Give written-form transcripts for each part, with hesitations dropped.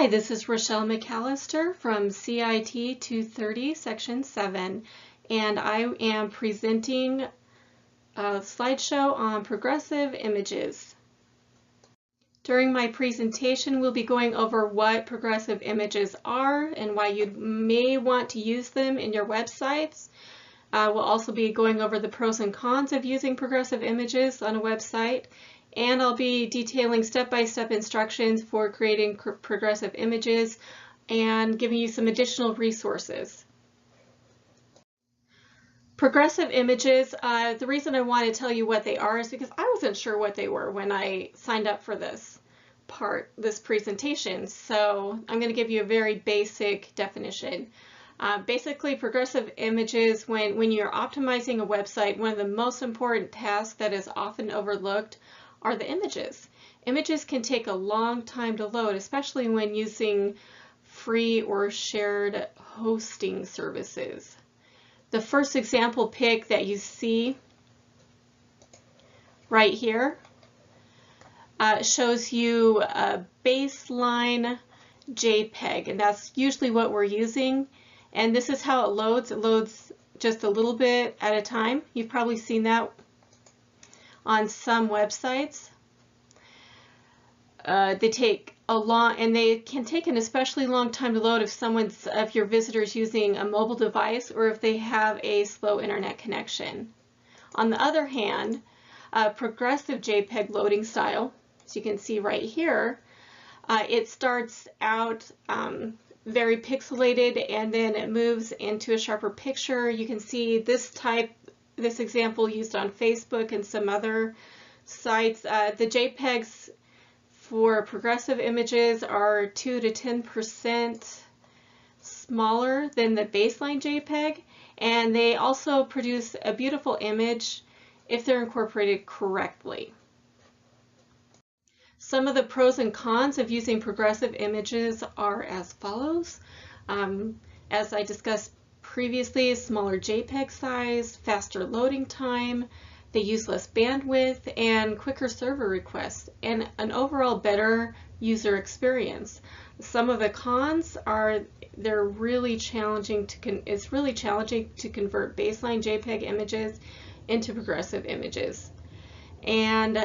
Hi, this is Rochelle McAllister from CIT 230 Section 7, and I am presenting a slideshow on progressive images. During my presentation, we'll be going over what progressive images are and why you may want to use them in your websites. We'll also be going over the pros and cons of using progressive images on a website. And I'll be detailing step-by-step instructions for creating progressive images and giving you some additional resources. Progressive images, the reason I want to tell you what they are is because I wasn't sure what they were when I signed up for this presentation. So I'm going to give you a very basic definition. Basically, progressive images, when you're optimizing a website, one of the most important tasks that is often overlooked are the images. Images can take a long time to load, especially when using free or shared hosting services. The first example pic that you see right here shows you a baseline JPEG, and that's usually what we're using. And this is how it loads. It loads just a little bit at a time. You've probably seen that on some websites. They take a long, and they can take an especially long time to load if your visitor's using a mobile device or if they have a slow internet connection. On the other hand, progressive JPEG loading style, as you can see right here, it starts out very pixelated and then it moves into a sharper picture. You can see this example used on Facebook and some other sites. The JPEGs for progressive images are 2 to 10% smaller than the baseline JPEG, and they also produce a beautiful image if they're incorporated correctly. Some of the pros and cons of using progressive images are as follows. As I discussed previously, smaller JPEG size, faster loading time, they use less bandwidth, and quicker server requests, and an overall better user experience. Some of the cons are it's really challenging to convert baseline JPEG images into progressive images. And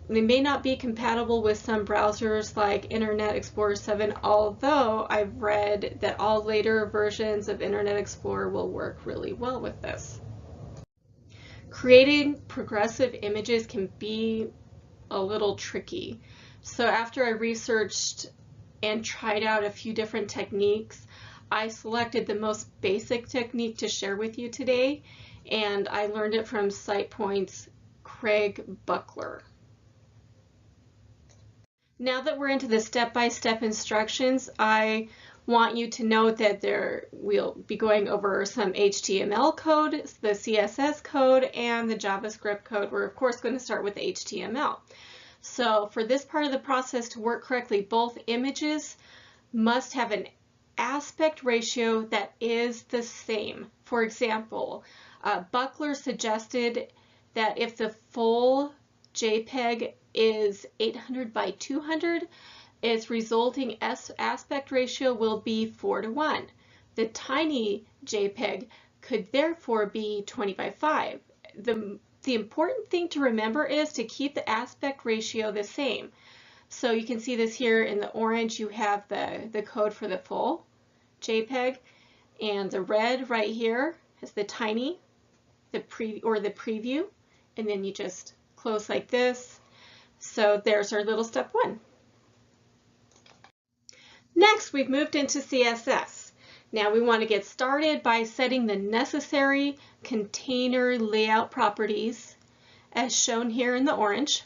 they may not be compatible with some browsers like Internet Explorer 7, although I've read that all later versions of Internet Explorer will work really well with this. Creating progressive images can be a little tricky. So after I researched and tried out a few different techniques, I selected the most basic technique to share with you today, and I learned it from SitePoint's Craig Buckler. Now that we're into the step-by-step instructions, I want you to note that we'll be going over some HTML code, the CSS code, and the JavaScript code. We're of course going to start with HTML. So for this part of the process to work correctly, both images must have an aspect ratio that is the same. For example, Buckler suggested that if the full JPEG is 800 by 200, its resulting aspect ratio will be 4:1. The tiny JPEG could therefore be 20 by 5. The important thing to remember is to keep the aspect ratio the same. So you can see this here in the orange, you have the code for the full JPEG, and the red right here is the tiny, the preview, and then you just close like this. So there's our little step one. Next, we've moved into CSS. Now we want to get started by setting the necessary container layout properties as shown here in the orange.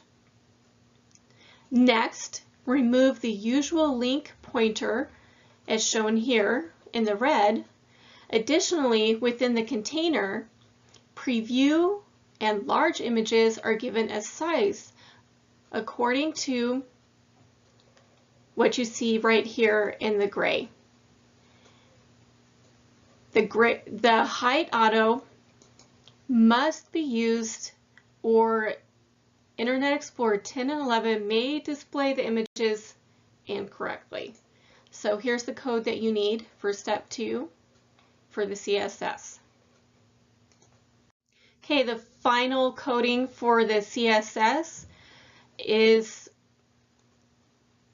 Next, remove the usual link pointer as shown here in the red. Additionally, within the container, preview and large images are given a size according to what you see right here in the gray. The height auto must be used, or Internet Explorer 10 and 11 may display the images incorrectly. So here's the code that you need for step 2 for the CSS. Okay, the final coding for the CSS is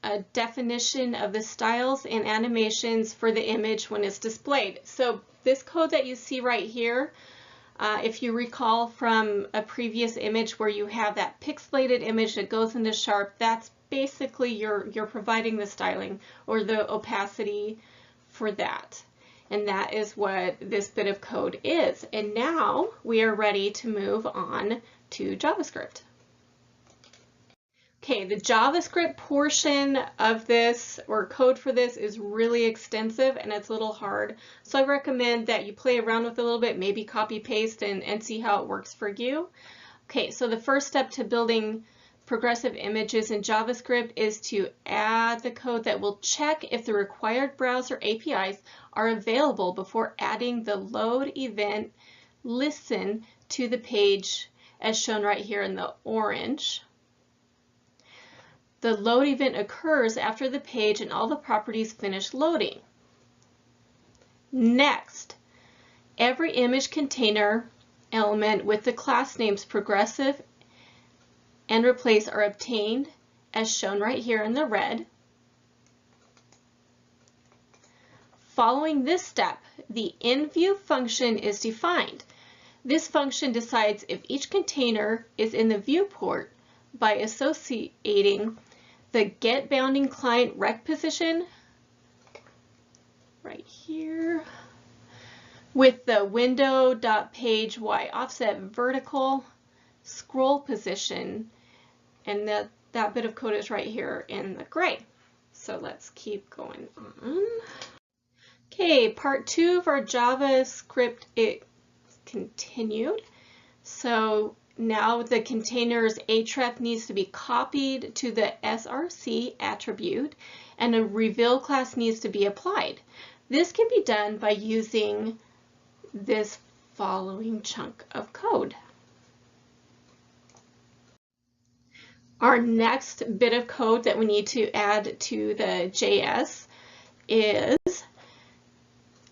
a definition of the styles and animations for the image when it's displayed. So this code that you see right here, if you recall from a previous image where you have that pixelated image that goes into Sharp, that's basically you're providing the styling or the opacity for that. And that is what this bit of code is. And now we are ready to move on to JavaScript. Okay, the JavaScript portion of this or code for this is really extensive and it's a little hard. So I recommend that you play around with it a little bit, maybe copy paste and see how it works for you. Okay, so the first step to building progressive images in JavaScript is to add the code that will check if the required browser APIs are available before adding the load event listen to the page as shown right here in the orange. The load event occurs after the page and all the properties finish loading. Next, every image container element with the class names progressive and replace are obtained as shown right here in the red. Following this step, the InView function is defined. This function decides if each container is in the viewport by associating the getBounding client rect position right here with the window.page-y offset vertical scroll position, and that bit of code is right here in the gray. So let's keep going on. Okay, part 2 of our JavaScript, it continued. So now the container's href needs to be copied to the src attribute and a reveal class needs to be applied. This can be done by using this following chunk of code. Our next bit of code that we need to add to the JS is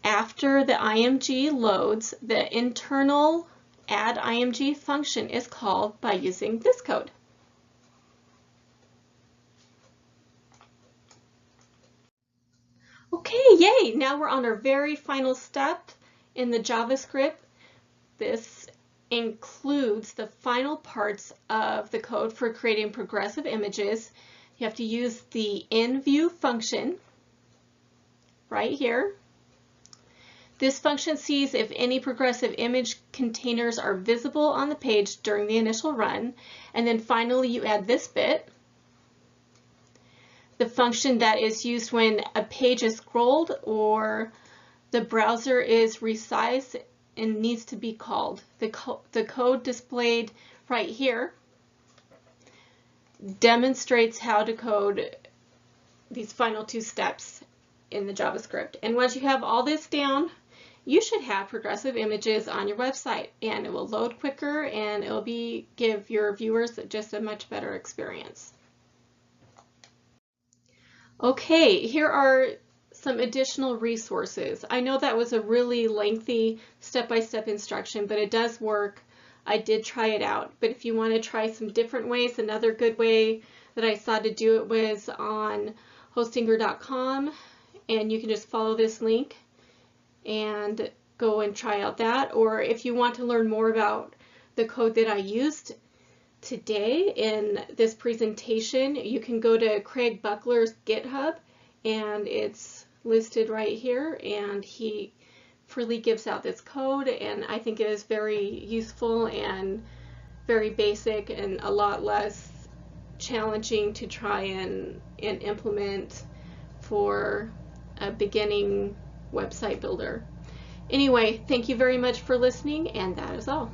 after the IMG loads, the internal add IMG function is called by using this code. Okay, yay! Now we're on our very final step in the JavaScript. This includes the final parts of the code for creating progressive images. You have to use the InView function right here. This function sees if any progressive image containers are visible on the page during the initial run. And then finally you add this bit, the function that is used when a page is scrolled or the browser is resized and needs to be called. The code displayed right here demonstrates how to code these final 2 steps in the JavaScript. And once you have all this down, you should have progressive images on your website, and it will load quicker and it will give your viewers just a much better experience. Okay, here are some additional resources. I know that was a really lengthy step-by-step instruction, but it does work. I did try it out, but if you want to try some different ways, another good way that I saw to do it was on Hostinger.com, and you can just follow this link and go and try out that. Or if you want to learn more about the code that I used today in this presentation, you can go to Craig Buckler's GitHub, and it's listed right here, and he freely gives out this code, and I think it is very useful and very basic and a lot less challenging to try and implement for a beginning website builder. Anyway, thank you very much for listening, and that is all.